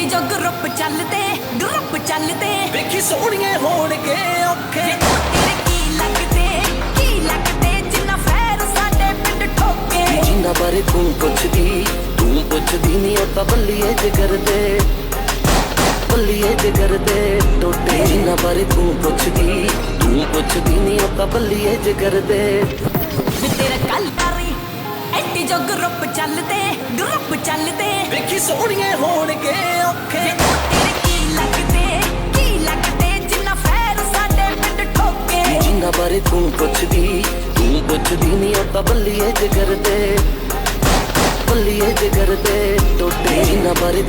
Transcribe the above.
ਐਡੀ ਜੋ ਗਰੁੱਪ ਚੱਲਦੇ ਵੇਖੀ ਸੋਹਣੀਏ ਹੋਣਗੇ ਔਖੇ। ਤੇਰੇ ਕੀ ਲੱਗਦੇ ਜਿੰਨਾ ਫੈਰ ਸਾਡੇ ਪਿੰਡ ਠੋਕੇ। ਜਿੰਨਾ ਬਾਰੇ ਤੂੰ ਪੁੱਛਦੀ ਨਹੀਂ ਉਹ ਤਾਂ ਬੱਲੀਏ ਜਿਗਰ ਦੇ ਟੋਟੇ। ਜਿੰਨਾ ਬਾਰੇ ਤੂੰ ਪੁੱਛਦੀ ਨਹੀਂ ਉਹ ਤਾਂ ਬੱਲੀਏ ਜਿਗਰ ਦੇ। ਵੇ ਤੇਰਾ ਕਲਦਾਰੀ ਐਡੀ ਜੋ ਗਰੁੱਪ ਚੱਲਦੇ ਵੇਖੀ ਸੋਹਣੀਏ ਹੋਣਗੇ ਔਖੇ। ਤੇਰੇ ਕੀ ਲੱਗਦੇ ਜਿੰਨਾ ਫੈਰ ਸਾਡੇ ਪਿੰਡ ਠੋਕੇ। ਜਿੰਨਾ ਬਾਰੇ ਤੂੰ ਪੁੱਛਦੀ ਨਹੀਂ ਉਹ ਤਾਂ ਬੱਲੀਏ ਜਿਗਰ ਦੇ ਟੋਟੇ। ਜਿੰਨਾ ਬਾਰੇ